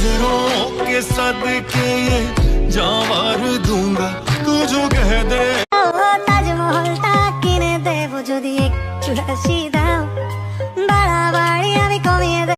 नजरों के सदके ये जावार दूंगा तू जो कह दे। তাজমহলটা কিনে দেবো যদি একটু হাসি দাও, বাড়াবাড়ি